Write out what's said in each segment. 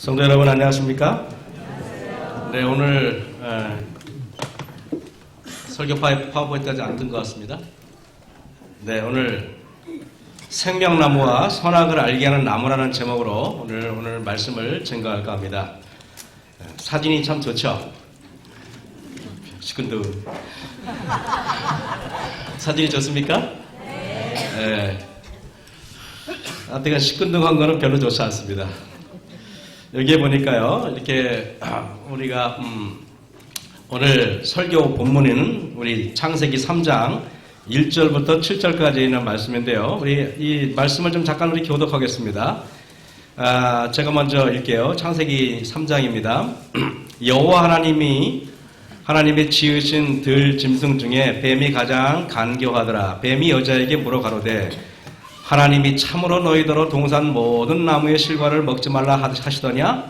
성도 여러분 안녕하십니까? 네, 오늘 설교 파워포인트까지 안 뜬 것 같습니다. 네, 오늘 생명나무와 선악을 알게 하는 나무라는 제목으로 오늘 말씀을 증거할까 합니다. 사진이 참 좋죠? 시큰둥. 사진이 좋습니까? 네. 하여튼 시큰둥한 거는 별로 좋지 않습니다. 여기에 보니까요, 이렇게 우리가 오늘 설교 본문에는 우리 창세기 3장 1절부터 7절까지 있는 말씀인데요. 우리 이 말씀을 좀 잠깐 우리 교독하겠습니다. 제가 먼저 읽게요. 창세기 3장입니다. 여호와 하나님이 지으신 들 짐승 중에 뱀이 가장 간교하더라. 뱀이 여자에게 물어 가로되 하나님이 참으로 너희더러 동산 모든 나무의 실과를 먹지 말라 하시더냐?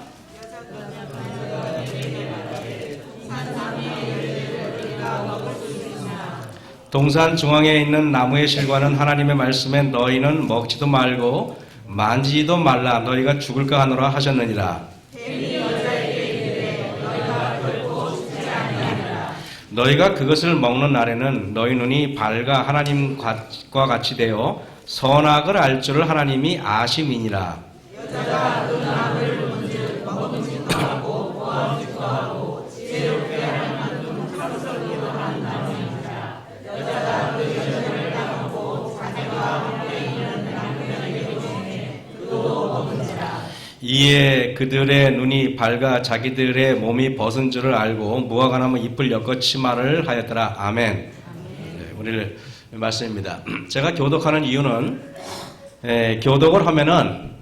동산 중앙에 있는 나무의 실과는 하나님의 말씀에 너희는 먹지도 말고 만지지도 말라 너희가 죽을까 하노라 하셨느니라. 너희가 그것을 먹는 날에는 너희 눈이 밝아 하나님과 같이 되어 선악을 알 줄을 하나님이 아심이니라. 여자가 그 나무를 본즉 먹음직도 하고 보암직도 하고 지혜롭게 하는 가로설기도 하는 나무이니라. 여자가 그 여정을 당하고 자기와 함께 있는 남편에게 보내매 그도 먹은지라. 이에 그들의 눈이 밝아 자기들의 몸이 벗은 줄을 알고 무화과나무 잎을 엮어 치마를 하였더라. 아멘. 네, 우리를 말씀입니다. 제가 교독하는 이유는 교독을 하면은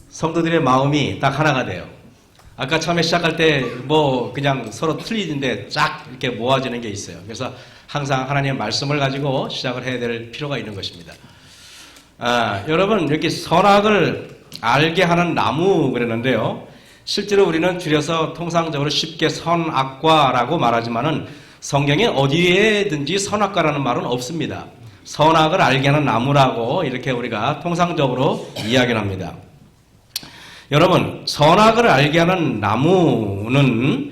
성도들의 마음이 딱 하나가 돼요. 아까 처음에 시작할 때 뭐 그냥 서로 틀리는데 쫙 이렇게 모아지는 게 있어요. 그래서 항상 하나님의 말씀을 가지고 시작을 해야 될 필요가 있는 것입니다. 여러분 이렇게 선악을 알게 하는 나무 그랬는데요. 실제로 우리는 줄여서 통상적으로 쉽게 선악과라고 말하지만은 성경에 어디에든지 선악과라는 말은 없습니다. 선악을 알게 하는 나무라고 이렇게 우리가 통상적으로 이야기를 합니다. 여러분, 선악을 알게 하는 나무는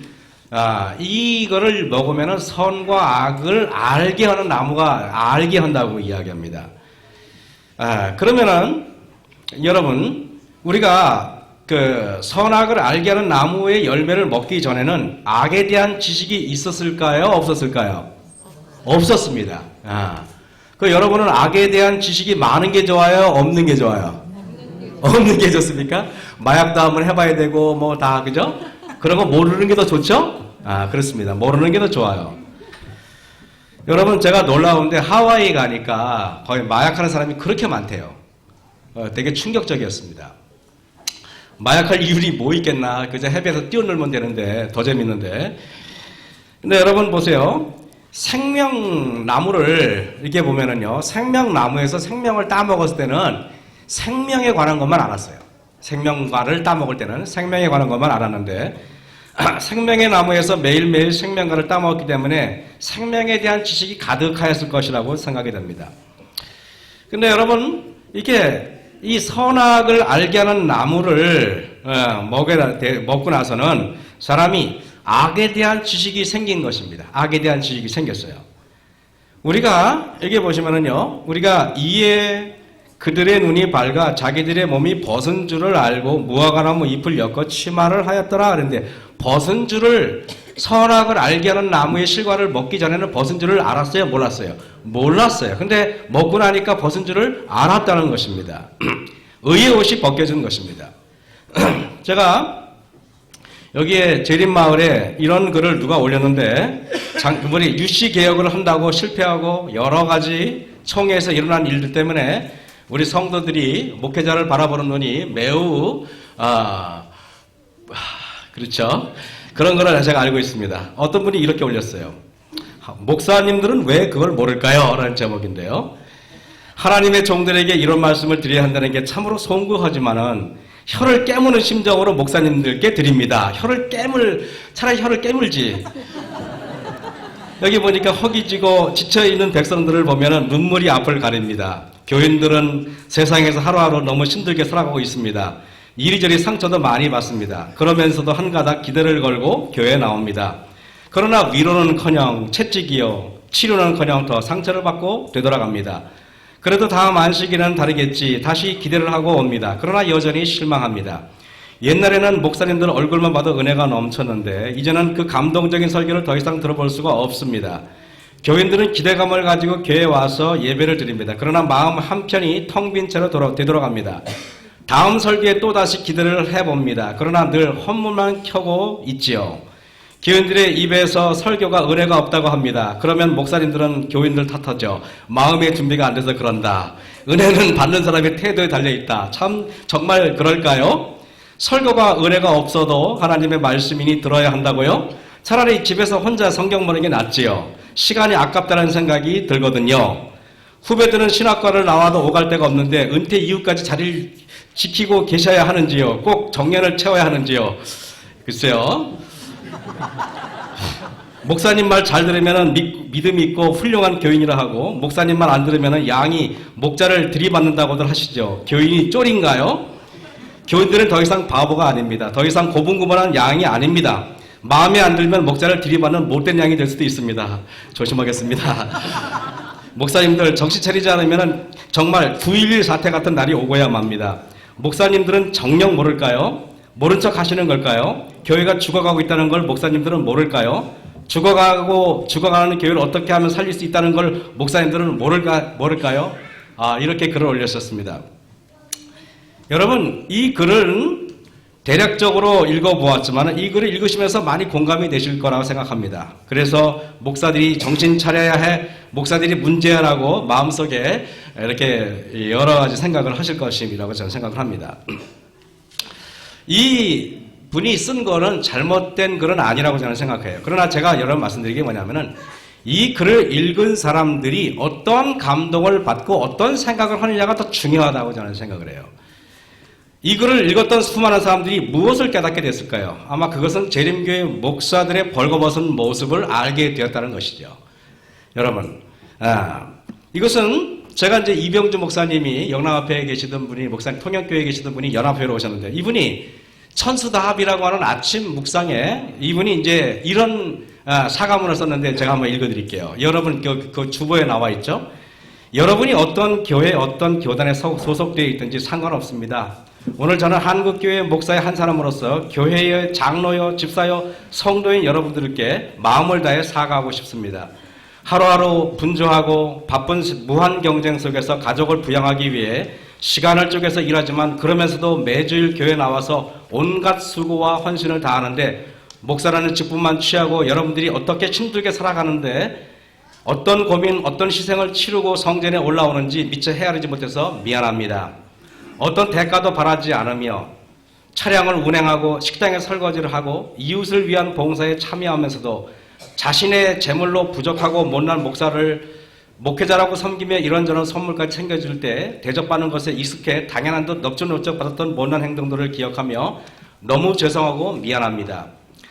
이거를 먹으면 선과 악을 알게 하는 나무가 알게 한다고 이야기합니다. 그러면은 여러분, 우리가 그 선악을 알게 하는 나무의 열매를 먹기 전에는 악에 대한 지식이 있었을까요? 없었을까요? 없었습니다. 그 여러분은 악에 대한 지식이 많은 게 좋아요? 없는 게 좋아요? 없는 게 좋습니까? 마약도 한번 해봐야 되고 뭐 다 그죠? 그런 거 모르는 게 더 좋죠? 그렇습니다. 모르는 게 더 좋아요. 여러분 제가 놀라운데 하와이 가니까 거의 마약하는 사람이 그렇게 많대요. 되게 충격적이었습니다. 마약할 이유이 뭐 있겠나? 그저 해변에서 뛰어놀면 되는데 더 재밌는데. 근데 여러분 보세요. 생명나무를 이렇게 보면은요, 생명나무에서 생명을 따먹었을 때는 생명에 관한 것만 알았어요. 생명과를 따먹을 때는 생명에 관한 것만 알았는데, 생명의 나무에서 매일매일 생명과를 따먹었기 때문에 생명에 대한 지식이 가득하였을 것이라고 생각이 됩니다. 근데 여러분, 이게 이 선악을 알게 하는 나무를 먹고 나서는 사람이 악에 대한 지식이 생긴 것입니다. 악에 대한 지식이 생겼어요. 우리가 여기 보시면은요, 우리가 이에 그들의 눈이 밝아 자기들의 몸이 벗은 줄을 알고 무화과나무 잎을 엮어 치마를 하였더라. 그런데 벗은 줄을 선악을 알게 하는 나무의 실과를 먹기 전에는 벗은 줄을 알았어요? 몰랐어요? 몰랐어요. 근데 먹고 나니까 벗은 줄을 알았다는 것입니다. 의의 옷이 벗겨진 것입니다. 제가 여기에 재림마을에 이런 글을 누가 올렸는데 우리 유씨 개혁을 한다고 실패하고 여러 가지 총회에서 일어난 일들 때문에 우리 성도들이 목회자를 바라보는 눈이 매우 그렇죠. 그런 걸 제가 알고 있습니다. 어떤 분이 이렇게 올렸어요. 목사님들은 왜 그걸 모를까요? 라는 제목인데요. 하나님의 종들에게 이런 말씀을 드려야 한다는 게 참으로 송구하지만은 혀를 깨무는 심정으로 목사님들께 드립니다. 차라리 혀를 깨물지. 여기 보니까 허기지고 지쳐있는 백성들을 보면 눈물이 앞을 가립니다. 교인들은 세상에서 하루하루 너무 힘들게 살아가고 있습니다. 이리저리 상처도 많이 받습니다. 그러면서도 한가닥 기대를 걸고 교회에 나옵니다. 그러나 위로는커녕 채찍이요 치료는커녕 더 상처를 받고 되돌아갑니다. 그래도 다음 안식일은 다르겠지 다시 기대를 하고 옵니다. 그러나 여전히 실망합니다. 옛날에는 목사님들 얼굴만 봐도 은혜가 넘쳤는데 이제는 그 감동적인 설교를 더 이상 들어볼 수가 없습니다. 교인들은 기대감을 가지고 교회에 와서 예배를 드립니다. 그러나 마음 한편이 텅 빈 채로 되돌아갑니다. 다음 설교에 또다시 기대를 해봅니다. 그러나 늘 헛물만 켜고 있지요. 교인들의 입에서 설교가 은혜가 없다고 합니다. 그러면 목사님들은 교인들 탓하죠. 마음의 준비가 안 돼서 그런다. 은혜는 받는 사람의 태도에 달려있다. 참 정말 그럴까요? 설교가 은혜가 없어도 하나님의 말씀이니 들어야 한다고요? 차라리 집에서 혼자 성경 보는 게 낫지요. 시간이 아깝다는 생각이 들거든요. 후배들은 신학과를 나와도 오갈 데가 없는데 은퇴 이후까지 자리를 지키고 계셔야 하는지요? 꼭 정년을 채워야 하는지요? 글쎄요. 목사님 말 잘 들으면 믿음 있고 훌륭한 교인이라 하고 목사님 말 안 들으면 양이 목자를 들이받는다고들 하시죠. 교인이 쫄인가요? 교인들은 더 이상 바보가 아닙니다. 더 이상 고분고분한 양이 아닙니다. 마음에 안 들면 목자를 들이받는 못된 양이 될 수도 있습니다. 조심하겠습니다. 목사님들 정신 차리지 않으면 정말 9.11 사태 같은 날이 오고야 맙니다. 목사님들은 정녕 모를까요? 모른 척 하시는 걸까요? 교회가 죽어가고 있다는 걸 목사님들은 모를까요? 죽어가는 교회를 어떻게 하면 살릴 수 있다는 걸 목사님들은 모를까요? 이렇게 글을 올렸었습니다. 여러분, 이 글은 대략적으로 읽어보았지만 이 글을 읽으시면서 많이 공감이 되실 거라고 생각합니다. 그래서 목사들이 정신 차려야 해, 목사들이 문제라고 마음속에 이렇게 여러 가지 생각을 하실 것이라고 저는 생각을 합니다. 이 분이 쓴 거는 잘못된 글은 아니라고 저는 생각해요. 그러나 제가 여러 번 말씀드리는 게 뭐냐면은 이 글을 읽은 사람들이 어떤 감동을 받고 어떤 생각을 하느냐가 더 중요하다고 저는 생각을 해요. 이 글을 읽었던 수많은 사람들이 무엇을 깨닫게 됐을까요? 아마 그것은 재림교회 목사들의 벌거벗은 모습을 알게 되었다는 것이죠. 여러분, 이것은 제가 이제 이병주 목사님이 영남앞에 계시던 분이 목사님 통영교회에 계시던 분이 연합회로 오셨는데 이분이 천수다합이라고 하는 아침 묵상에 이분이 이제 이런 사과문을 썼는데 제가 한번 읽어드릴게요. 여러분 그 주보에 나와 있죠. 여러분이 어떤 교회 어떤 교단에 소속되어 있든지 상관없습니다. 오늘 저는 한국교회 목사의 한 사람으로서 교회의 장로요 집사요 성도인 여러분들께 마음을 다해 사과하고 싶습니다. 하루하루 분주하고 바쁜 무한 경쟁 속에서 가족을 부양하기 위해 시간을 쪼개서 일하지만 그러면서도 매주일 교회에 나와서 온갖 수고와 헌신을 다하는데 목사라는 직분만 취하고 여러분들이 어떻게 힘들게 살아가는데 어떤 고민, 어떤 희생을 치르고 성전에 올라오는지 미처 헤아리지 못해서 미안합니다. 어떤 대가도 바라지 않으며 차량을 운행하고 식당에 설거지를 하고 이웃을 위한 봉사에 참여하면서도 자신의 재물로 부족하고 못난 목회자라고 섬기며 이런저런 선물까지 챙겨줄 때 대접받는 것에 익숙해 당연한 듯 넙죽넙죽 받았던 못난 행동들을 기억하며 너무 죄송하고 미안합니다.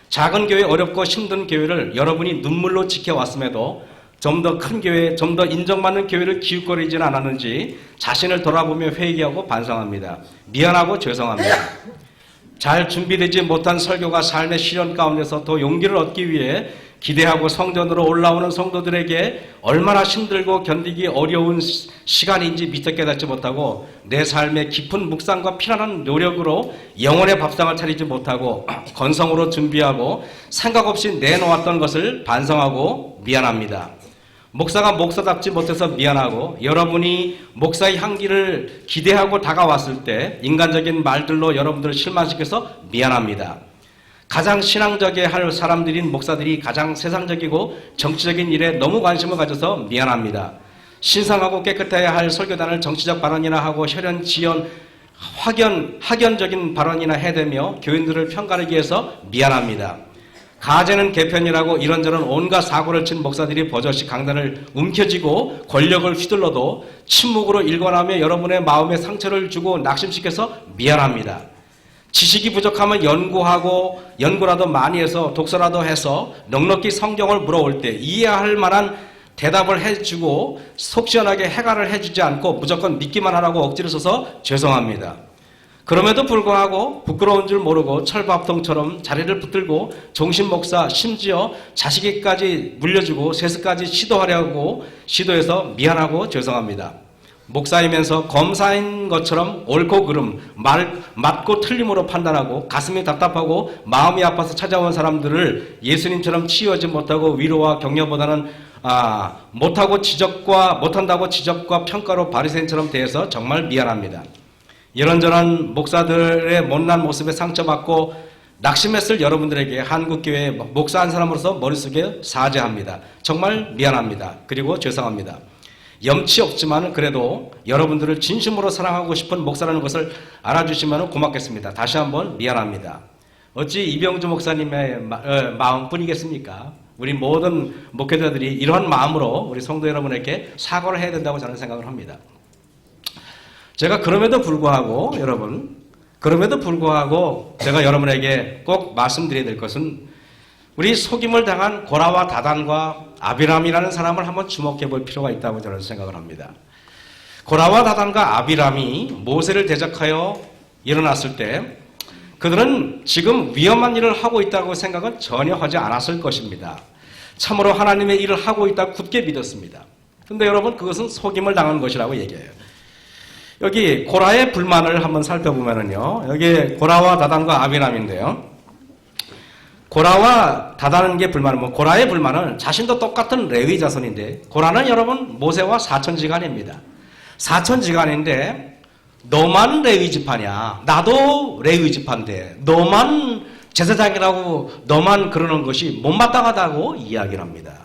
작은 교회, 어렵고 힘든 교회를 여러분이 눈물로 지켜왔음에도 좀 더 큰 교회, 좀 더 인정받는 교회를 기웃거리지는 않았는지 자신을 돌아보며 회개하고 반성합니다. 미안하고 죄송합니다. 잘 준비되지 못한 설교가 삶의 시련 가운데서 더 용기를 얻기 위해 기대하고 성전으로 올라오는 성도들에게 얼마나 힘들고 견디기 어려운 시간인지 미처 깨닫지 못하고 내 삶의 깊은 묵상과 피나는 노력으로 영혼의 밥상을 차리지 못하고 건성으로 준비하고 생각 없이 내놓았던 것을 반성하고 미안합니다. 목사가 목사답지 못해서 미안하고 여러분이 목사의 향기를 기대하고 다가왔을 때 인간적인 말들로 여러분들을 실망시켜서 미안합니다. 가장 신앙적이어야 할 사람들인 목사들이 가장 세상적이고 정치적인 일에 너무 관심을 가져서 미안합니다. 신성하고 깨끗해야 할 설교단을 정치적 발언이나 하고 혈연, 지연, 학연적인 발언이나 해대며 교인들을 평가하기 위해서 미안합니다. 가제는 개편이라고 이런저런 온갖 사고를 친 목사들이 버젓이 강단을 움켜쥐고 권력을 휘둘러도 침묵으로 일관하며 여러분의 마음에 상처를 주고 낙심시켜서 미안합니다. 지식이 부족하면 연구라도 많이 해서 독서라도 해서 넉넉히 성경을 물어올 때 이해할 만한 대답을 해주고 속 시원하게 해결을 해주지 않고 무조건 믿기만 하라고 억지를 써서 죄송합니다. 그럼에도 불구하고 부끄러운 줄 모르고 철밥통처럼 자리를 붙들고 종신 목사 심지어 자식에까지 물려주고 세습까지 시도하려고 시도해서 미안하고 죄송합니다. 목사이면서 검사인 것처럼 옳고 그름, 맞고 틀림으로 판단하고 가슴이 답답하고 마음이 아파서 찾아온 사람들을 예수님처럼 치유하지 못하고 위로와 격려보다는 못한다고 지적과 평가로 바리새인처럼 대해서 정말 미안합니다. 이런저런 목사들의 못난 모습에 상처받고 낙심했을 여러분들에게 한국교회 목사 한 사람으로서 머릿속에 사죄합니다. 정말 미안합니다. 그리고 죄송합니다. 염치 없지만 그래도 여러분들을 진심으로 사랑하고 싶은 목사라는 것을 알아주시면 고맙겠습니다. 다시 한번 미안합니다. 어찌 이병주 목사님의 마음뿐이겠습니까? 우리 모든 목회자들이 이러한 마음으로 우리 성도 여러분에게 사과를 해야 된다고 저는 생각을 합니다. 제가 그럼에도 불구하고 제가 여러분에게 꼭 말씀드려야 될 것은 우리 속임을 당한 고라와 다단과 아비람이라는 사람을 한번 주목해 볼 필요가 있다고 저는 생각을 합니다. 고라와 다단과 아비람이 모세를 대적하여 일어났을 때 그들은 지금 위험한 일을 하고 있다고 생각은 전혀 하지 않았을 것입니다. 참으로 하나님의 일을 하고 있다고 굳게 믿었습니다. 그런데 여러분 그것은 속임을 당한 것이라고 얘기해요. 여기 고라의 불만을 한번 살펴보면요. 여기 고라와 다단과 아비람인데요. 고라와 다단의 불만은 고라의 불만은 자신도 똑같은 레위 자손인데 고라는 여러분 모세와 사촌지간입니다. 사촌지간인데 너만 레위 지파냐? 나도 레위 지파인데 너만 제사장이라고 너만 그러는 것이 못마땅하다고 이야기를 합니다.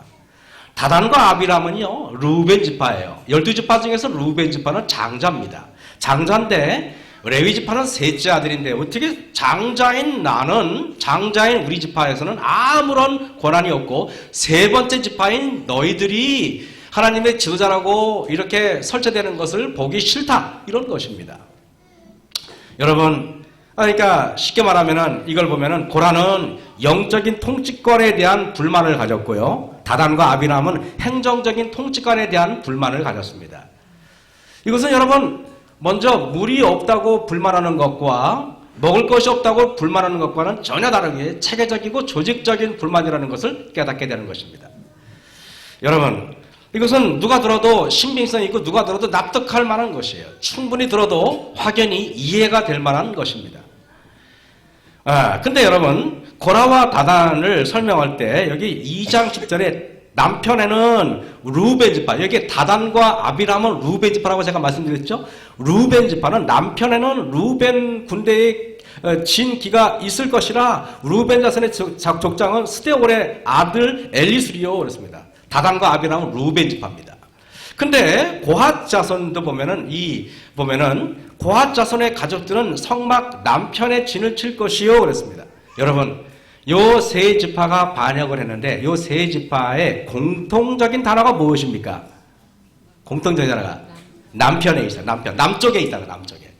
다단과 아비람은요 루벤 지파예요. 12지파 중에서 루벤 지파는 장자입니다. 장자인데 레위 지파는 셋째 아들인데 어떻게 장자인 우리 지파에서는 아무런 권한이 없고 세 번째 지파인 너희들이 하나님의 지도자라고 이렇게 설치되는 것을 보기 싫다 이런 것입니다. 여러분 그러니까 쉽게 말하면은 이걸 보면은 고라는 영적인 통치권에 대한 불만을 가졌고요. 다단과 아비람은 행정적인 통치권에 대한 불만을 가졌습니다. 이것은 여러분 먼저 물이 없다고 불만하는 것과 먹을 것이 없다고 불만하는 것과는 전혀 다르게 체계적이고 조직적인 불만이라는 것을 깨닫게 되는 것입니다. 여러분 이것은 누가 들어도 신빙성이 있고 누가 들어도 납득할 만한 것이에요. 충분히 들어도 확연히 이해가 될 만한 것입니다. 근데 여러분 고라와 다단을 설명할 때 여기 2장 10절에 남편에는 루벤 지파, 여기 다단과 아비람은 루벤 지파라고 제가 말씀드렸죠. 루벤 지파는 남편에는 루벤 군대의 진기가 있을 것이라 루벤 자손의 족장은 스데올의 아들 엘리수리요 그랬습니다. 다단과 아비람은 루벤 지파입니다. 근데 고핫 자손도 보면은 고핫 자손의 가족들은 성막 남편의 진을 칠 것이요 그랬습니다. 여러분 요 세 지파가 반역을 했는데 요 세 지파의 공통적인 단어가 무엇입니까? 공통적인 단어가 남편에 있어요. 남쪽에 있다가 남쪽에.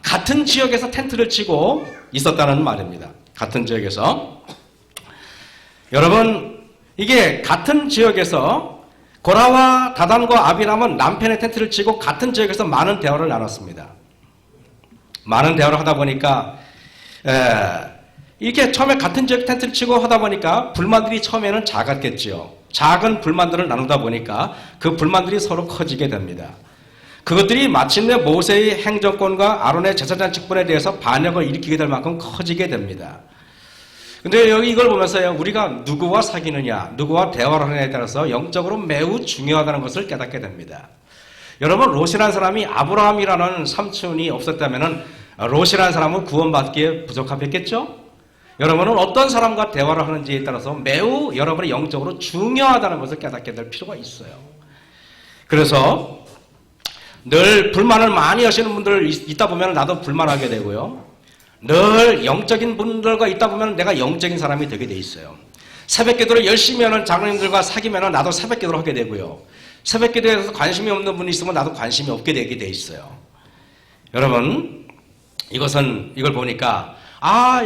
같은 지역에서 텐트를 치고 있었다는 말입니다. 같은 지역에서. 여러분 이게 같은 지역에서 고라와 다단과 아비람은 남편의 텐트를 치고 같은 지역에서 많은 대화를 나눴습니다. 많은 대화를 하다 보니까 이렇게 처음에 같은 지역 텐트를 치고 하다 보니까 불만들이 처음에는 작았겠지요. 작은 불만들을 나누다 보니까 그 불만들이 서로 커지게 됩니다. 그것들이 마침내 모세의 행정권과 아론의 제사장 직분에 대해서 반역을 일으키게 될 만큼 커지게 됩니다. 근데 여기 이걸 보면서요, 우리가 누구와 사귀느냐, 누구와 대화를 하느냐에 따라서 영적으로 매우 중요하다는 것을 깨닫게 됩니다. 여러분, 롯이라는 사람이 아브라함이라는 삼촌이 없었다면 롯이라는 사람은 구원받기에 부족하겠죠? 여러분은 어떤 사람과 대화를 하는지에 따라서 매우 여러분의 영적으로 중요하다는 것을 깨닫게 될 필요가 있어요. 그래서 늘 불만을 많이 하시는 분들 있다 보면 나도 불만하게 되고요. 늘 영적인 분들과 있다 보면 내가 영적인 사람이 되게 돼 있어요. 새벽기도를 열심히 하는 장로님들과 사귀면 나도 새벽기도를 하게 되고요. 새벽기도에 대해서 관심이 없는 분이 있으면 나도 관심이 없게 되게 돼 있어요. 여러분, 이걸 보니까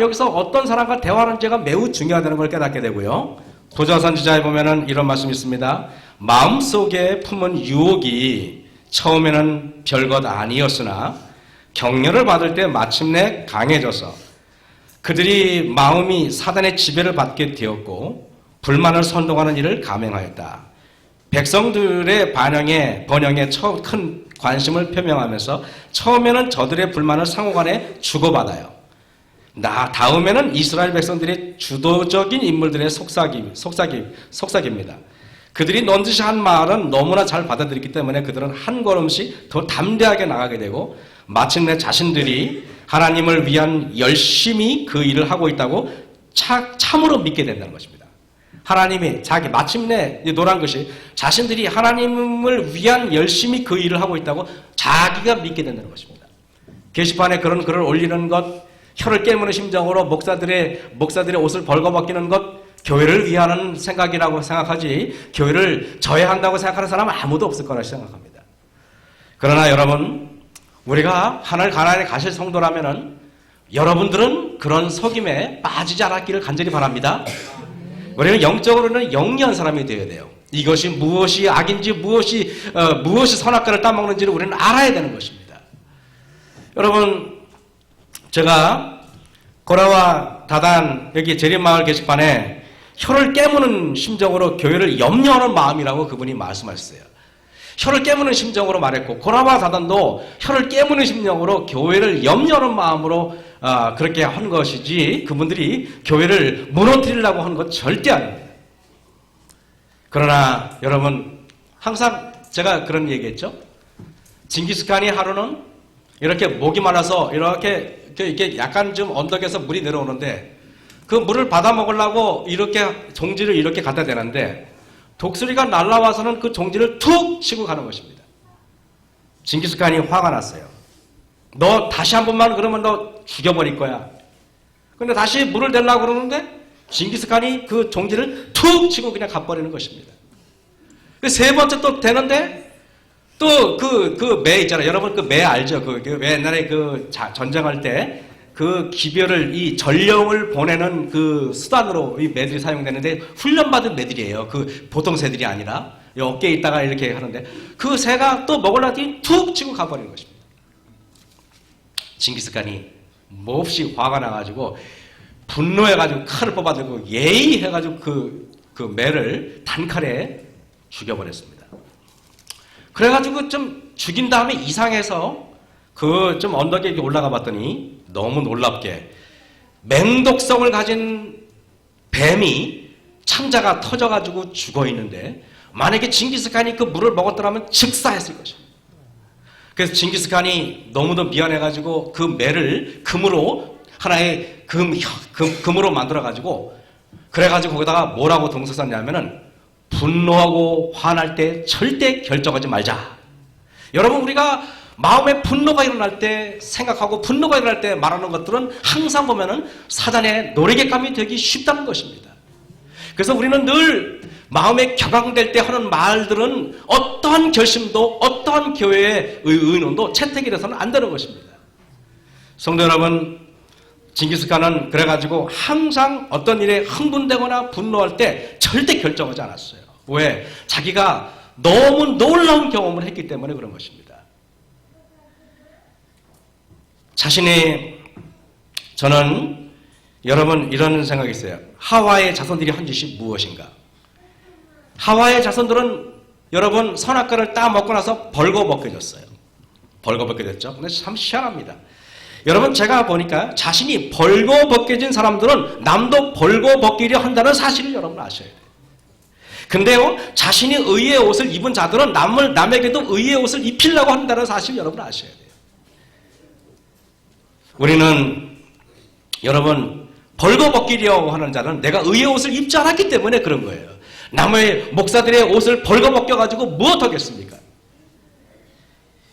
여기서 어떤 사람과 대화하는지가 매우 중요하다는 걸 깨닫게 되고요. 도저선지자에 보면은 이런 말씀이 있습니다. 마음속에 품은 유혹이 처음에는 별것 아니었으나 격려를 받을 때 마침내 강해져서 그들이 마음이 사단의 지배를 받게 되었고 불만을 선동하는 일을 감행하였다. 백성들의 번영에 큰 관심을 표명하면서 처음에는 저들의 불만을 상호간에 주고받아요. 다음에는 이스라엘 백성들의 주도적인 인물들의 속삭입니다. 그들이 넌지시 한 말은 너무나 잘 받아들였기 때문에 그들은 한 걸음씩 더 담대하게 나가게 되고 마침내 자신들이 하나님을 위한 열심히 그 일을 하고 있다고 참으로 믿게 된다는 것입니다. 하나님이 마침내 노란 것이 자신들이 하나님을 위한 열심히 그 일을 하고 있다고 자기가 믿게 된다는 것입니다. 게시판에 그런 글을 올리는 것, 혀를 깨무는 심정으로 목사들의 옷을 벌거벗기는 것, 교회를 위하는 생각이라고 생각하지 교회를 저해한다고 생각하는 사람은 아무도 없을 거라 생각합니다. 그러나 여러분, 우리가 하늘 가나안에 가실 성도라면은 여러분들은 그런 속임에 빠지지 않았기를 간절히 바랍니다. 우리는 영적으로는 영리한 사람이 되어야 돼요. 이것이 무엇이 악인지 무엇이 선악과를 따먹는지를 우리는 알아야 되는 것입니다. 여러분, 제가 고라와 다단 여기 재림마을 게시판에 혀를 깨무는 심정으로 교회를 염려하는 마음이라고 그분이 말씀하셨어요. 혀를 깨무는 심정으로 말했고 고라와 다단도 혀를 깨무는 심정으로 교회를 염려하는 마음으로 그렇게 한 것이지 그분들이 교회를 무너뜨리려고 하는 것 절대 아닙니다. 그러나 여러분, 항상 제가 그런 얘기했죠. 징기스칸이 하루는 이렇게 목이 말라서 이렇게 약간 좀 언덕에서 물이 내려오는데 그 물을 받아 먹으려고 이렇게 종지를 이렇게 갖다 대는데 독수리가 날라와서는 그 종지를 툭 치고 가는 것입니다. 징기스칸이 화가 났어요. 너 다시 한 번만 그러면 너 죽여버릴 거야. 근데 다시 물을 대려고 그러는데 징기스칸이 그 종지를 툭 치고 그냥 가버리는 것입니다. 세 번째 또 대는데 또 그 매 있잖아요. 여러분 그 매 알죠? 그 옛날에 전쟁할 때 그 기별을 이 전령을 보내는 그 수단으로 이 매들이 사용되는데 훈련받은 매들이에요. 그 보통 새들이 아니라 어깨에 있다가 이렇게 하는데 그 새가 또 먹으려더니 툭 치고 가버리는 것입니다. 징기스칸이 몹시 화가 나가지고 분노해가지고 칼을 뽑아들고 예의 해가지고 그 매를 단칼에 죽여버렸습니다. 그래가지고 좀 죽인 다음에 이상해서 그 좀 언덕에 올라가 봤더니 너무 놀랍게 맹독성을 가진 뱀이 창자가 터져가지고 죽어 있는데 만약에 징기스칸이 그 물을 먹었더라면 즉사했을 것입니다. 그래서 징기스칸이 너무도 미안해가지고 그 매를 금으로 하나의 금으로 만들어가지고 그래가지고 거기다가 뭐라고 동서 썼냐면은 분노하고 화날 때 절대 결정하지 말자. 여러분, 우리가 마음에 분노가 일어날 때 생각하고 분노가 일어날 때 말하는 것들은 항상 보면은 사단의 노래객감이 되기 쉽다는 것입니다. 그래서 우리는 늘 마음에 격앙될 때 하는 말들은 어떠한 결심도 어떠한 교회의 의논도 채택이 돼서는 안 되는 것입니다. 성도 여러분, 징기스칸은 그래가지고 항상 어떤 일에 흥분되거나 분노할 때 절대 결정하지 않았어요. 왜? 자기가 너무 놀라운 경험을 했기 때문에 그런 것입니다. 저는 여러분 이런 생각이 있어요. 하와의 자손들이 한 짓이 무엇인가? 하와의 자손들은 여러분 선악과를 따먹고 나서 벌거벗겨졌어요. 벌거벗겨졌죠. 근데 참 희한합니다. 여러분, 제가 보니까 자신이 벌거벗겨진 사람들은 남도 벌거벗기려 한다는 사실을 여러분 아셔야 돼요. 근데요, 자신이 의의 옷을 입은 자들은 남에게도 의의 옷을 입히려고 한다는 사실을 여러분 아셔야 돼요. 우리는 여러분 벌거벗기려고 하는 자는 내가 의의 옷을 입지 않았기 때문에 그런 거예요. 남의 목사들의 옷을 벌거벗겨가지고 무엇하겠습니까?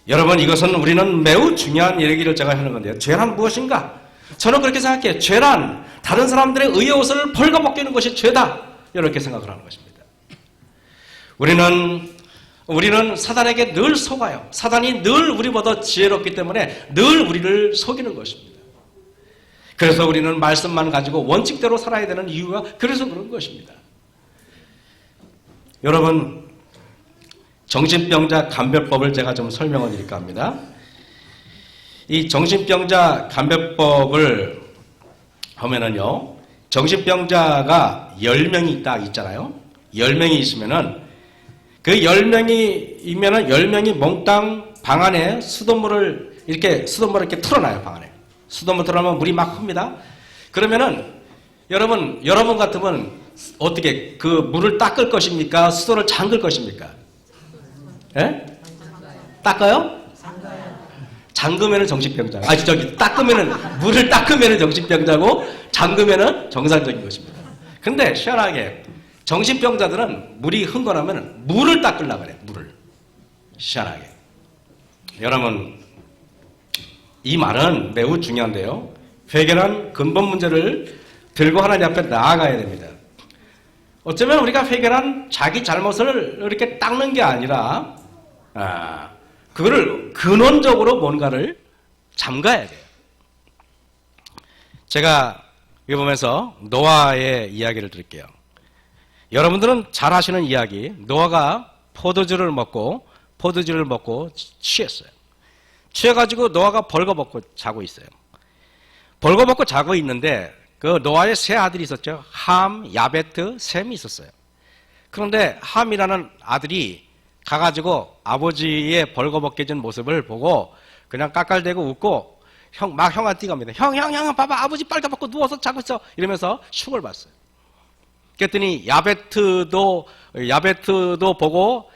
여러분, 이것은 우리는 매우 중요한 얘기를 제가 하는 건데요. 죄란 무엇인가? 저는 그렇게 생각해요. 죄란 다른 사람들의 의의 옷을 벌거벗기는 것이 죄다. 이렇게 생각을 하는 것입니다. 우리는 사단에게 늘 속아요. 사단이 늘 우리보다 지혜롭기 때문에 늘 우리를 속이는 것입니다. 그래서 우리는 말씀만 가지고 원칙대로 살아야 되는 이유가 그래서 그런 것입니다. 여러분, 정신병자 감별법을 제가 좀 설명을 드릴까 합니다. 이 정신병자 감별법을 하면은요, 정신병자가 10명이 딱 있잖아요. 10명이 있으면은 그 10명이면은 10명이 몽땅 방 안에 수돗물을 이렇게 틀어놔요, 방 안에. 수돗물 틀어놓으면 물이 막 흡니다. 그러면은 여러분 같으면 어떻게 그 물을 닦을 것입니까? 수도를 잠글 것입니까? 예? 닦아요? 잠그면은 정신병자. 물을 닦으면은 정신병자고 잠그면은 정상적인 것입니다. 근데 희한하게 정신병자들은 물이 흥건하면 물을 닦으려고 그래. 물을. 희한하게. 여러분, 이 말은 매우 중요한데요. 회개란 근본 문제를 들고 하나님 앞에 나아가야 됩니다. 어쩌면 우리가 회개란 자기 잘못을 이렇게 닦는 게 아니라 그거를 근원적으로 뭔가를 잠가야 돼요. 제가 이거 보면서 노아의 이야기를 드릴게요. 여러분들은 잘 아시는 이야기, 노아가 포도주를 먹고 취했어요. 취해가지고 노아가 벌거벗고 자고 있어요. 벌거벗고 자고 있는데 그 노아의 세 아들이 있었죠. 함, 야베트, 셈이 있었어요. 그런데 함이라는 아들이 가가지고 아버지의 벌거벗겨진 모습을 보고 그냥 깔깔대고 웃고 형한테 갑니다. 형, 봐봐, 아버지 빨가벗고 누워서 자고 있어. 이러면서 흉을 봤어요. 그랬더니 야베트도 보고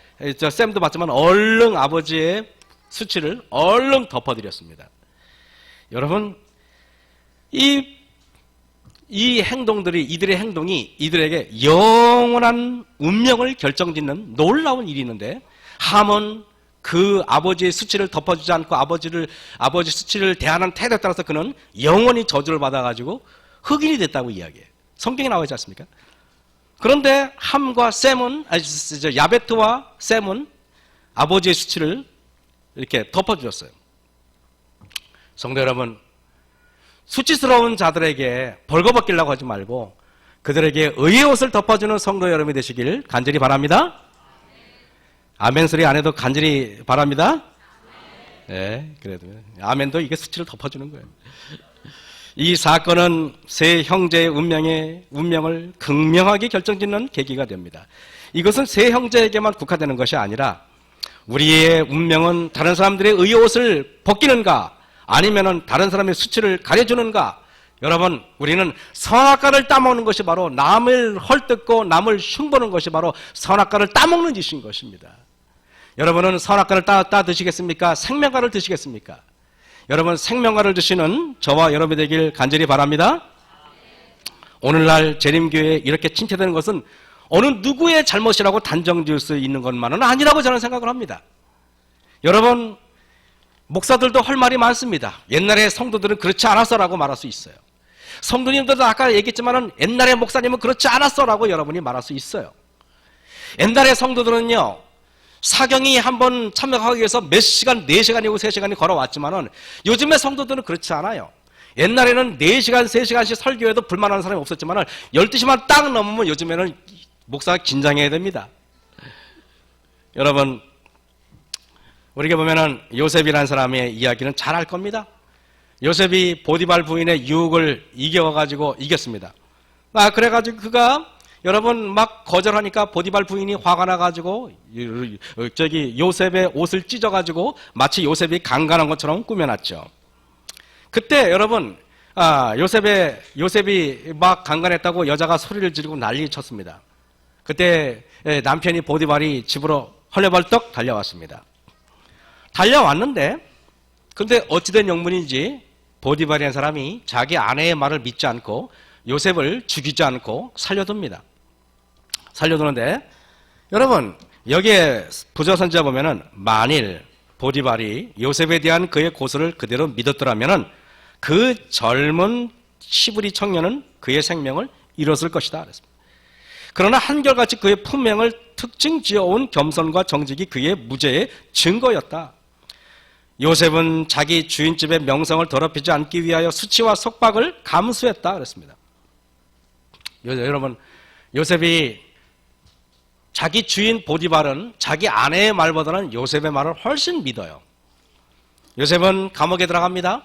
셈도 봤지만 얼른 아버지의 수치를 얼른 덮어드렸습니다. 여러분, 이 행동들이, 이들의 행동이 이들에게 영원한 운명을 결정짓는 놀라운 일이 있는데, 함은 그 아버지의 수치를 덮어주지 않고 아버지 수치를 대하는 태도에 따라서 그는 영원히 저주를 받아가지고 흑인이 됐다고 이야기해요. 성경에 나와 있지 않습니까? 그런데 함과 야베트와 셈은 아버지의 수치를 이렇게 덮어주었어요. 성도 여러분, 수치스러운 자들에게 벌거벗기려고 하지 말고 그들에게 의의 옷을 덮어주는 성도 여러분이 되시길 간절히 바랍니다. 아멘 소리 안 해도 간절히 바랍니다. 네, 그래도 아멘도 이게 수치를 덮어주는 거예요. 이 사건은 세 형제의 운명을 극명하게 결정짓는 계기가 됩니다. 이것은 세 형제에게만 국한되는 것이 아니라 우리의 운명은 다른 사람들의 의의 옷을 벗기는가 아니면은 다른 사람의 수치를 가려주는가? 여러분, 우리는 선악과를 따먹는 것이 바로 남을 헐뜯고 남을 흉보는 것이 바로 선악과를 따먹는 짓인 것입니다. 여러분은 선악과를 따 드시겠습니까? 생명과를 드시겠습니까? 여러분, 생명과를 드시는 저와 여러분이 되길 간절히 바랍니다. 오늘날 재림교회에 이렇게 침체되는 것은 어느 누구의 잘못이라고 단정지을 수 있는 것만은 아니라고 저는 생각을 합니다. 여러분, 목사들도 할 말이 많습니다. 옛날에 성도들은 그렇지 않았어라고 말할 수 있어요. 성도님들도 아까 얘기했지만은 옛날에 목사님은 그렇지 않았어라고 여러분이 말할 수 있어요. 옛날에 성도들은요, 사경이 한번 참여하기 위해서 몇 시간, 4시간이고 3시간이 걸어왔지만은 요즘의 성도들은 그렇지 않아요. 옛날에는 4시간, 3시간씩 설교해도 불만하는 사람이 없었지만은 12시만 딱 넘으면 요즘에는 목사가 긴장해야 됩니다. 여러분, 우리가 보면은 요셉이라는 사람의 이야기는 잘 알 겁니다. 요셉이 보디발 부인의 유혹을 이겼습니다. 그래가지고 그가 여러분 막 거절하니까 보디발 부인이 화가 나가지고 요셉의 옷을 찢어가지고 마치 요셉이 강간한 것처럼 꾸며놨죠. 그때 여러분 요셉이 막 강간했다고 여자가 소리를 지르고 난리 쳤습니다. 그때 남편이 보디발이 집으로 헐레벌떡 달려왔습니다. 달려왔는데 근데 어찌된 영문인지 보디발이라는 사람이 자기 아내의 말을 믿지 않고 요셉을 죽이지 않고 살려둡니다. 살려두는데 여러분, 여기에 부조선지자 보면은 만일 보디발이 요셉에 대한 그의 고소를 그대로 믿었더라면은 그 젊은 시부리 청년은 그의 생명을 잃었을 것이다 그랬습니다. 그러나 한결같이 그의 품명을 특징 지어온 겸손과 정직이 그의 무죄의 증거였다. 요셉은 자기 주인집의 명성을 더럽히지 않기 위하여 수치와 속박을 감수했다 그랬습니다. 여러분, 요셉이 자기 주인 보디발은 자기 아내의 말보다는 요셉의 말을 훨씬 믿어요. 요셉은 감옥에 들어갑니다.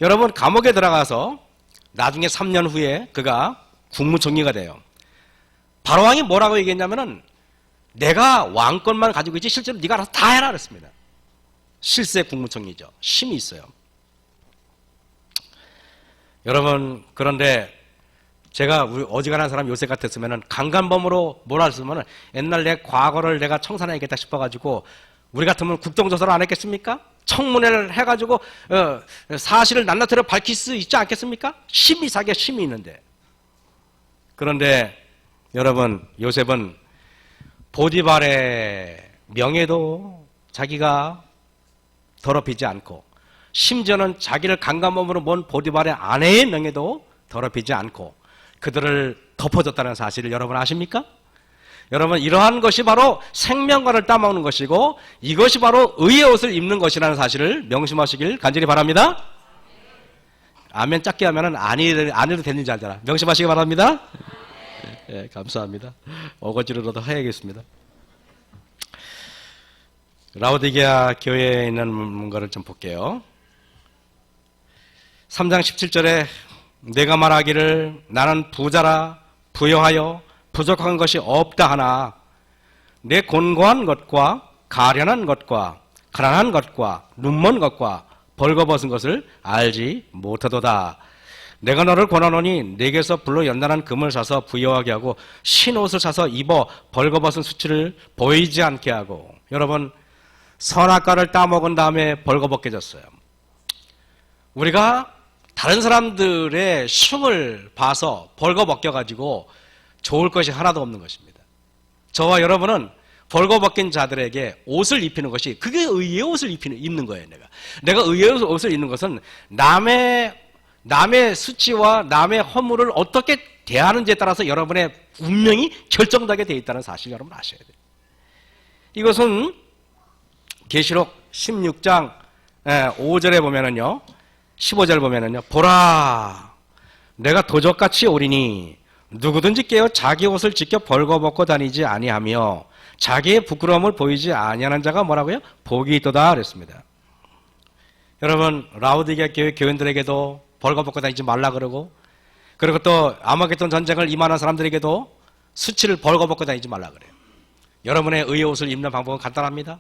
여러분, 감옥에 들어가서 나중에 3년 후에 그가 국무총리가 돼요. 바로왕이 뭐라고 얘기했냐면은 내가 왕권만 가지고 있지 실제로 네가 알아서 다 해라 그랬습니다. 실세 국무총리죠. 힘이 있어요. 여러분, 그런데 제가 우리 어지간한 사람 요셉 같았으면은 강간범으로 몰았으면은 옛날 내 과거를 내가 청산해야겠다 싶어가지고 우리 같으면 국정조사를 안 했겠습니까? 청문회를 해가지고 사실을 낱낱이 밝힐 수 있지 않겠습니까? 힘이 사기에 힘이 있는데. 그런데 여러분, 요셉은 보디발의 명예도 자기가 더럽히지 않고 심지어는 자기를 강간범으로 모은 보디발의 아내의 명예도 더럽히지 않고 그들을 덮어줬다는 사실을 여러분 아십니까? 여러분, 이러한 것이 바로 생명과를 따먹는 것이고 이것이 바로 의의 옷을 입는 것이라는 사실을 명심하시길 간절히 바랍니다. 아멘 작게 하면 안 해도 되는지 알잖아. 명심하시기 바랍니다. 네, 감사합니다. 어거지로라도 해야겠습니다. 라오디게아 교회에 있는 거를 좀 볼게요. 3장 17절에 내가 말하기를 나는 부자라 부여하여 부족한 것이 없다 하나 내 곤고한 것과 가련한 것과 가난한 것과 눈먼 것과 벌거벗은 것을 알지 못하도다. 내가 너를 권하노니 내게서 불로 연단한 금을 사서 부여하게 하고 신옷을 사서 입어 벌거벗은 수치를 보이지 않게 하고. 여러분, 선악과를 따먹은 다음에 벌거벗겨졌어요. 우리가 다른 사람들의 흉을 봐서 벌거벗겨가지고 좋을 것이 하나도 없는 것입니다. 저와 여러분은 벌거벗긴 자들에게 옷을 입히는 것이 그게 의의 옷을 입는 거예요. 내가 의의 옷을 입는 것은 남의 수치와 남의 허물을 어떻게 대하는지에 따라서 여러분의 운명이 결정되게 되어 있다는 사실 여러분 아셔야 돼요. 이것은 계시록 16장 5절에 보면은요, 15절 보면은요, 보라, 내가 도적같이 오리니 누구든지 깨어 자기 옷을 지켜 벌거벗고 다니지 아니하며 자기의 부끄러움을 보이지 아니하는 자가 뭐라고요? 복이 있도다 그랬습니다. 여러분, 라오디게아 교회 교인들에게도 벌거벗고 다니지 말라 그러고, 그리고 또 아마겟돈 전쟁을 임하는 사람들에게도 수치를 벌거벗고 다니지 말라 그래요. 여러분의 의의 옷을 입는 방법은 간단합니다.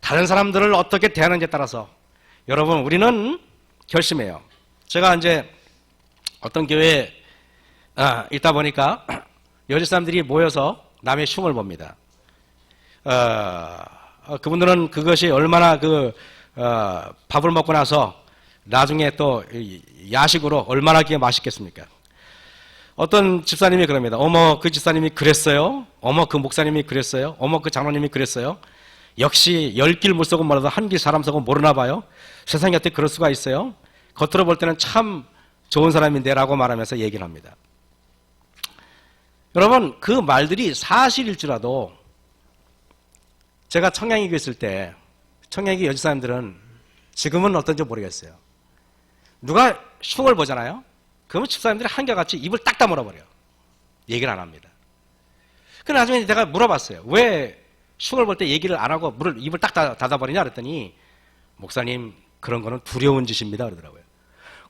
다른 사람들을 어떻게 대하는지에 따라서 여러분, 우리는 결심해요. 제가 이제 어떤 교회에 있다 보니까 여자 사람들이 모여서 남의 흉을 봅니다. 그분들은 그것이 얼마나 밥을 먹고 나서 나중에 또 야식으로 얼마나 그게 맛있겠습니까? 어떤 집사님이 그럽니다. 어머, 그 집사님이 그랬어요? 어머, 그 목사님이 그랬어요? 어머, 그 장로님이 그랬어요? 역시 10길 물속은 몰라도 한 길 사람 속은 모르나 봐요. 세상에 어떻게 그럴 수가 있어요? 겉으로 볼 때는 참 좋은 사람인데 라고 말하면서 얘기를 합니다. 여러분, 그 말들이 사실일지라도 제가 청량이교 있을 때 청량이교 여자 사람들은 지금은 어떤지 모르겠어요. 누가 흉을 보잖아요. 그러면 집사님들이 한결같이 입을 딱 다물어버려요. 얘기를 안 합니다. 그 나중에 내가 물어봤어요. 왜 흉을 볼 때 얘기를 안 하고 입을 딱 닫아버리냐 그랬더니 목사님, 그런 거는 두려운 짓입니다 그러더라고요.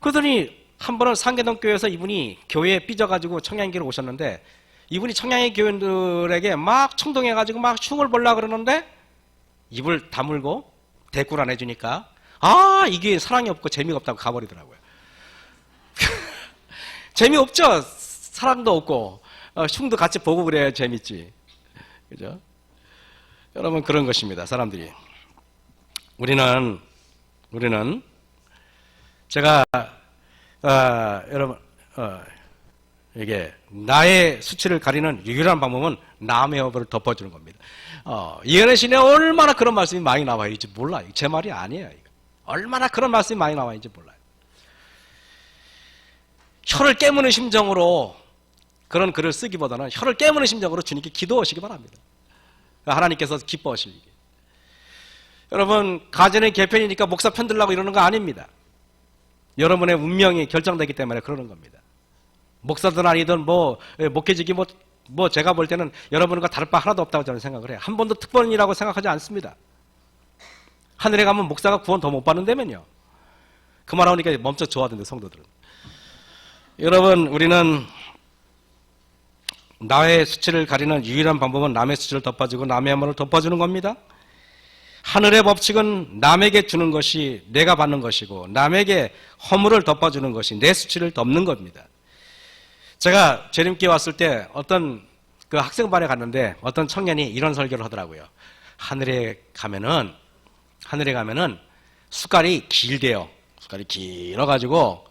그러더니 한 번은 상계동 교회에서 이분이 교회에 삐져가지고 청량이교를 오셨는데 이분이 청량이 교인들에게 막 충동해가지고 막 흉을 보려고 그러는데 입을 다물고 대꾸를 안 해주니까 이게 사랑이 없고 재미가 없다고 가버리더라고요. 재미없죠? 사랑도 없고 흉도 같이 보고 그래야 재밌지. 그죠? 여러분, 그런 것입니다. 사람들이. 우리는 제가 여러분 이게 나의 수치를 가리는 유일한 방법은 남의 허물을 덮어주는 겁니다. 이은혜 신에 얼마나 그런 말씀이 많이 나와 있는지 몰라요. 제 말이 아니에요. 이거. 얼마나 그런 말씀이 많이 나와 있는지 몰라요. 혀를 깨무는 심정으로 그런 글을 쓰기보다는 혀를 깨무는 심정으로 주님께 기도하시기 바랍니다. 하나님께서 기뻐하시기. 여러분, 가정의 개편이니까 목사 편들라고 이러는 거 아닙니다. 여러분의 운명이 결정되기 때문에 그러는 겁니다. 목사든 아니든 목회직이 제가 볼 때는 여러분과 다를 바 하나도 없다고 저는 생각을 해요. 한 번도 특권이라고 생각하지 않습니다. 하늘에 가면 목사가 구원 더 못 받는다면요. 그 말 하니까 멈춰 좋아하던데, 성도들은. 여러분, 우리는 나의 수치를 가리는 유일한 방법은 남의 수치를 덮어주고 남의 한번을 덮어주는 겁니다. 하늘의 법칙은 남에게 주는 것이 내가 받는 것이고 남에게 허물을 덮어주는 것이 내 수치를 덮는 겁니다. 제가 재림교회 왔을 때 어떤 그 학생반에 갔는데 어떤 청년이 이런 설교를 하더라고요. 하늘에 가면은 숟갈이 길대요. 숟갈이 길어가지고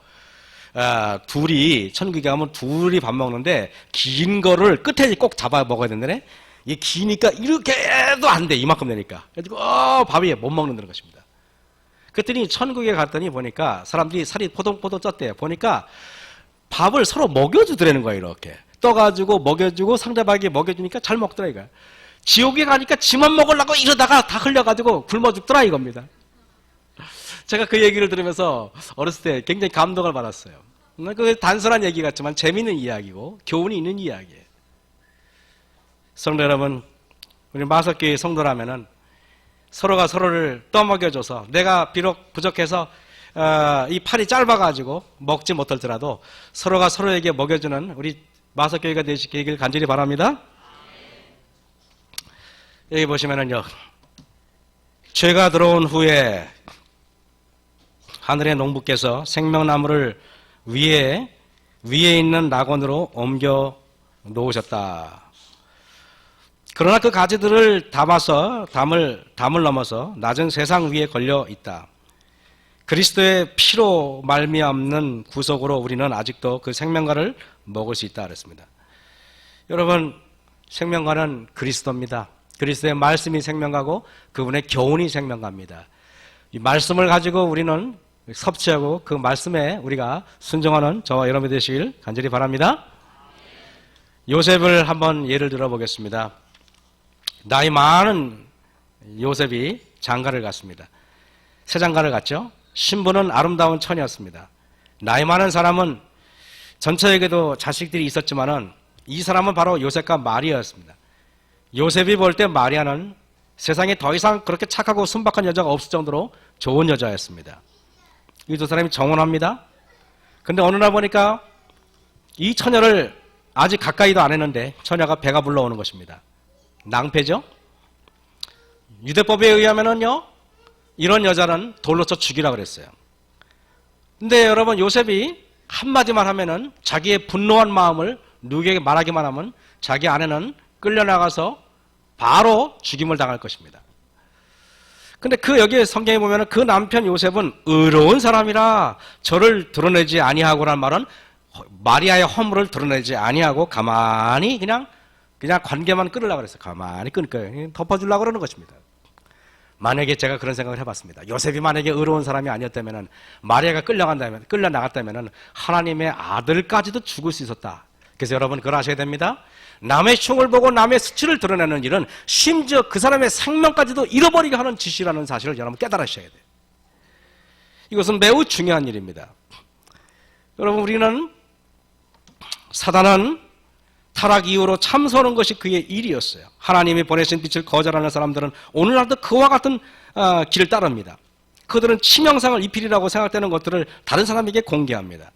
둘이 천국에 가면 둘이 밥 먹는데 긴 거를 끝에 꼭 잡아 먹어야 된다네. 이게 기니까 이렇게 해도 안 돼. 이만큼 되니까. 그래가지고 밥이 못 먹는다는 것입니다. 그랬더니 천국에 갔더니 보니까 사람들이 살이 포동포동 쪘대요. 보니까 밥을 서로 먹여주더라는 거예요. 이렇게 떠가지고 먹여주고 상대방에게 먹여주니까 잘 먹더라 이거야. 지옥에 가니까 지만 먹으려고 이러다가 다 흘려가지고 굶어 죽더라 이겁니다. 제가 그 얘기를 들으면서 어렸을 때 굉장히 감동을 받았어요. 그 단순한 얘기 같지만 재미있는 이야기고 교훈이 있는 이야기예요. 성도 여러분, 우리 마석교회 성도라면은 서로가 서로를 떠먹여줘서 내가 비록 부족해서 이 팔이 짧아가지고 먹지 못할지라도 서로가 서로에게 먹여주는 우리 마석교회가 되시길 간절히 바랍니다. 여기 보시면은요, 죄가 들어온 후에 하늘의 농부께서 생명나무를 위에 있는 낙원으로 옮겨 놓으셨다. 그러나 그 가지들을 담아서 담을 넘어서 낮은 세상 위에 걸려 있다. 그리스도의 피로 말미암는 구속으로 우리는 아직도 그 생명과를 먹을 수 있다 그랬습니다. 여러분, 생명과는 그리스도입니다. 그리스도의 말씀이 생명과고 그분의 교훈이 생명과입니다. 이 말씀을 가지고 우리는 섭취하고 그 말씀에 우리가 순종하는 저와 여러분이 되시길 간절히 바랍니다. 요셉을 한번 예를 들어보겠습니다. 나이 많은 요셉이 장가를 갔습니다. 새 장가를 갔죠. 신부는 아름다운 처녀였습니다. 나이 많은 사람은 전처에게도 자식들이 있었지만은 이 사람은 바로 요셉과 마리아였습니다. 요셉이 볼 때 마리아는 세상에 더 이상 그렇게 착하고 순박한 여자가 없을 정도로 좋은 여자였습니다. 이 두 사람이 정혼합니다. 근데 어느 날 보니까 이 처녀를 아직 가까이도 안 했는데 처녀가 배가 불러오는 것입니다. 낭패죠? 유대법에 의하면은요, 이런 여자는 돌로 쳐 죽이라 그랬어요. 근데 여러분, 요셉이 한마디만 하면은 자기의 분노한 마음을 누구에게 말하기만 하면 자기 아내는 끌려나가서 바로 죽임을 당할 것입니다. 근데 여기에 성경에 보면은 그 남편 요셉은 의로운 사람이라 저를 드러내지 아니하고란 말은 마리아의 허물을 드러내지 아니하고 가만히 그냥 관계만 끊으려고 그랬어요. 가만히 끊을 거예요. 덮어주려고 그러는 것입니다. 만약에 제가 그런 생각을 해봤습니다. 요셉이 만약에 의로운 사람이 아니었다면 마리아가 끌려나갔다면 하나님의 아들까지도 죽을 수 있었다. 그래서 여러분 그걸 아셔야 됩니다. 남의 흉을 보고 남의 수치를 드러내는 일은 심지어 그 사람의 생명까지도 잃어버리게 하는 짓이라는 사실을 여러분 깨달으셔야 돼요. 이것은 매우 중요한 일입니다. 여러분, 우리는 사단은 타락 이후로 참소하는 것이 그의 일이었어요. 하나님이 보내신 빛을 거절하는 사람들은 오늘날도 그와 같은 길을 따릅니다. 그들은 치명상을 입히리라고 생각되는 것들을 다른 사람에게 공개합니다.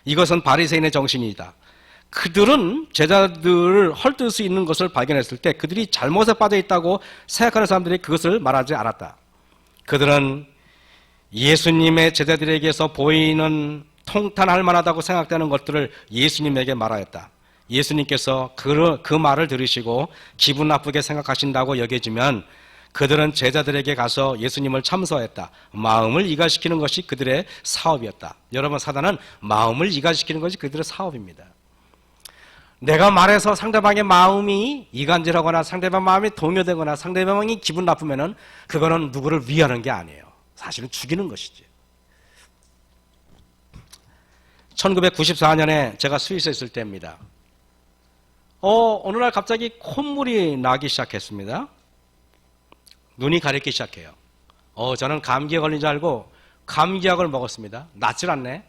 이것은 바리새인의 정신이다. 그들은 제자들을 헐뜯을 수 있는 것을 발견했을 때 그들이 잘못에 빠져 있다고 생각하는 사람들이 그것을 말하지 않았다. 그들은 예수님의 제자들에게서 보이는 통탄할 만하다고 생각되는 것들을 예수님에게 말하였다. 예수님께서 그 말을 들으시고 기분 나쁘게 생각하신다고 여겨지면 그들은 제자들에게 가서 예수님을 참소했다. 마음을 이가시키는 것이 그들의 사업이었다. 여러분, 사단은 마음을 이가시키는 것이 그들의 사업입니다. 내가 말해서 상대방의 마음이 이간질하거나 상대방 마음이 동요되거나 상대방이 기분 나쁘면은 그거는 누구를 위하는 게 아니에요. 사실은 죽이는 것이지. 1994년에 제가 스위스에 있을 때입니다. 어느 날 갑자기 콧물이 나기 시작했습니다. 눈이 가렵기 시작해요. 저는 감기에 걸린 줄 알고 감기약을 먹었습니다. 낫질 않네.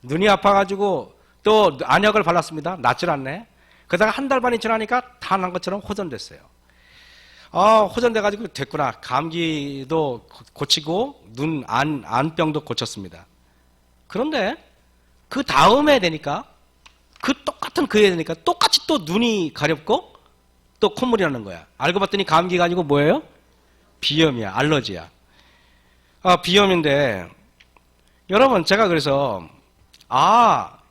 눈이 아파가지고 또 안약을 발랐습니다. 낫질 않네. 그러다가 한 달 반이 지나니까 다 난 것처럼 호전됐어요. 호전돼가지고 됐구나. 감기도 고치고 안병도 고쳤습니다. 그런데 그 다음에 되니까 똑같은 그에 되니까 똑같이 또 눈이 가렵고 또 콧물이 나는 거야. 알고 봤더니 감기가 아니고 뭐예요? 비염이야. 알러지야. 비염인데 여러분 제가 그래서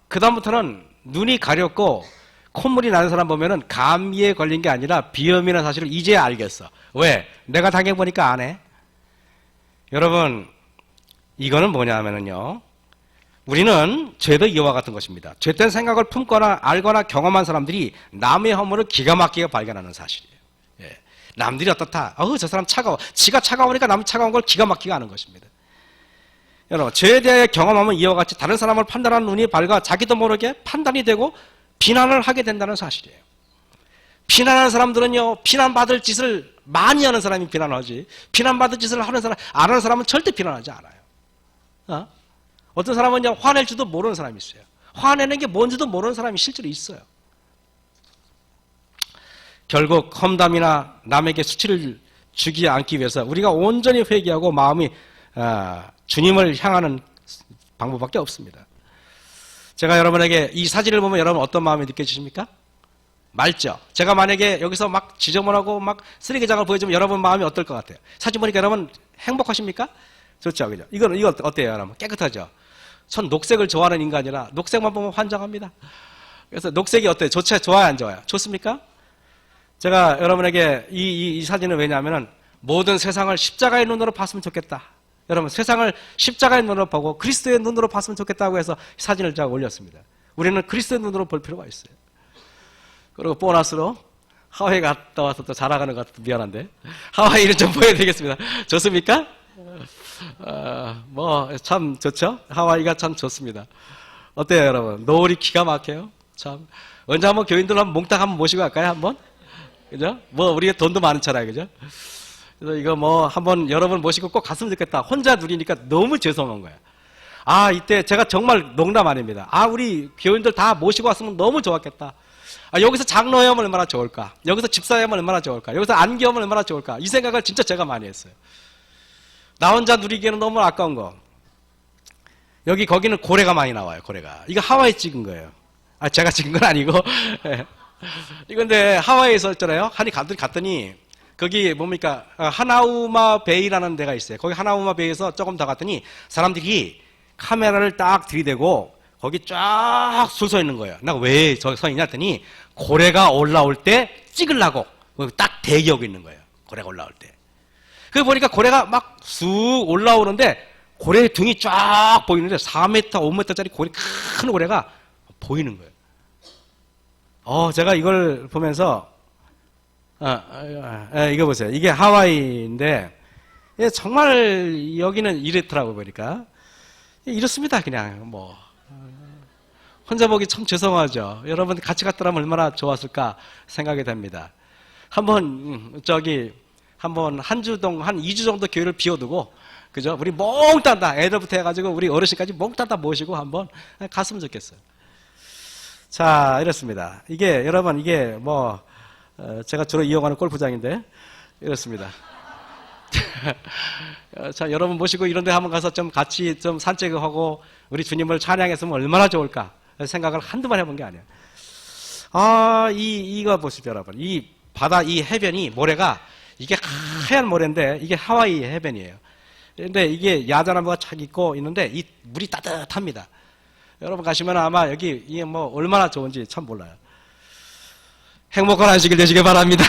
그다음부터는 눈이 가렵고 콧물이 나는 사람 보면은 감기에 걸린 게 아니라 비염이라는 사실을 이제 알겠어. 왜? 내가 당해보니까 안 해. 여러분 이거는 뭐냐 하면은요, 우리는 죄도 이와 같은 것입니다. 죄된 생각을 품거나 알거나 경험한 사람들이 남의 허물을 기가 막히게 발견하는 사실이에요. 예. 남들이 어떻다. 저 사람 차가워. 지가 차가우니까 남이 차가운 걸 기가 막히게 아는 것입니다. 여러분, 죄에 대해 경험하면 이와 같이 다른 사람을 판단하는 눈이 밝아 자기도 모르게 판단이 되고 비난을 하게 된다는 사실이에요. 비난하는 사람들은요, 비난받을 짓을 많이 하는 사람이 비난하지, 비난받을 짓을 하는 사람, 안 하는 사람은 절대 비난하지 않아요. 어떤 사람은 화낼 줄도 모르는 사람이 있어요. 화내는 게 뭔지도 모르는 사람이 실제로 있어요. 결국 험담이나 남에게 수치를 주지 않기 위해서 우리가 온전히 회개하고 마음이 주님을 향하는 방법밖에 없습니다. 제가 여러분에게 이 사진을 보면 여러분 어떤 마음이 느껴지십니까? 맑죠? 제가 만약에 여기서 막 지저분하고 막 쓰레기장을 보여주면 여러분 마음이 어떨 것 같아요? 사진 보니까 여러분 행복하십니까? 좋죠, 그죠? 이거 어때요, 여러분? 깨끗하죠? 전 녹색을 좋아하는 인간이라 녹색만 보면 환장합니다. 그래서 녹색이 어때요? 좋아요, 안 좋아요? 좋습니까? 제가 여러분에게 이 사진은 왜냐하면 모든 세상을 십자가의 눈으로 봤으면 좋겠다. 여러분, 세상을 십자가의 눈으로 보고 그리스도의 눈으로 봤으면 좋겠다고 해서 사진을 제가 올렸습니다. 우리는 그리스도의 눈으로 볼 필요가 있어요. 그리고 보너스로 하와이 갔다 와서 또 자랑하는 것 같아서 미안한데 하와이를 좀 보여드리겠습니다. 좋습니까? 참 좋죠? 하와이가 참 좋습니다. 어때요, 여러분? 노을이 기가 막혀요? 참. 언제 한번 교인들 한번 몽땅 한번 모시고 갈까요, 한번? 그죠? 우리가 돈도 많잖아요, 그죠? 그래서 이거 한번 여러분 모시고 꼭 갔으면 좋겠다. 혼자 누리니까 너무 죄송한 거예요. 이때 제가 정말 농담 아닙니다. 우리 교인들 다 모시고 왔으면 너무 좋았겠다. 여기서 장로회 하면 얼마나 좋을까? 여기서 집사회 하면 얼마나 좋을까? 여기서 안기 하면 얼마나 좋을까? 이 생각을 진짜 제가 많이 했어요. 나 혼자 누리기에는 너무 아까운 거. 거기는 고래가 많이 나와요, 고래가. 이거 하와이 찍은 거예요. 제가 찍은 건 아니고. 이건데 하와이에서 있잖아요. 갔더니 거기 뭡니까? 하나우마 베이라는 데가 있어요. 거기 하나우마 베이에서 조금 더 갔더니 사람들이 카메라를 딱 들이대고 거기 쫙 줄 서 있는 거예요. 나 왜 저기 서 있냐 했더니 고래가 올라올 때 찍으려고 딱 대기하고 있는 거예요. 고래가 올라올 때. 그 보니까 고래가 막 쑥 올라오는데 고래의 등이 쫙 보이는데 4m, 5m짜리 큰 고래가 보이는 거예요. 제가 이걸 보면서 이거 보세요. 이게 하와이인데 정말 여기는 이렇더라고 보니까. 이렇습니다. 그냥 혼자 보기 참 죄송하죠. 여러분 같이 갔더라면 얼마나 좋았을까 생각이 됩니다. 한번 한 2주 정도 교회를 비워두고, 그죠? 우리 몽땅 다 애들부터 해가지고 우리 어르신까지 몽땅 다 모시고 한번 갔으면 좋겠어요. 자, 이렇습니다. 여러분 제가 주로 이용하는 골프장인데 이렇습니다. 자, 여러분 모시고 이런 데 한번 가서 좀 같이 좀 산책하고 우리 주님을 찬양했으면 얼마나 좋을까 생각을 한두 번 해본 게 아니에요. 이거 보시죠, 여러분. 이 바다, 이 해변이, 모래가 이게 하얀 모래인데 이게 하와이 해변이에요. 근데 이게 야자나무가 착 있고 있는데 이 물이 따뜻합니다. 여러분 가시면 아마 이게 얼마나 좋은지 참 몰라요. 행복한 안식일 되시길 바랍니다.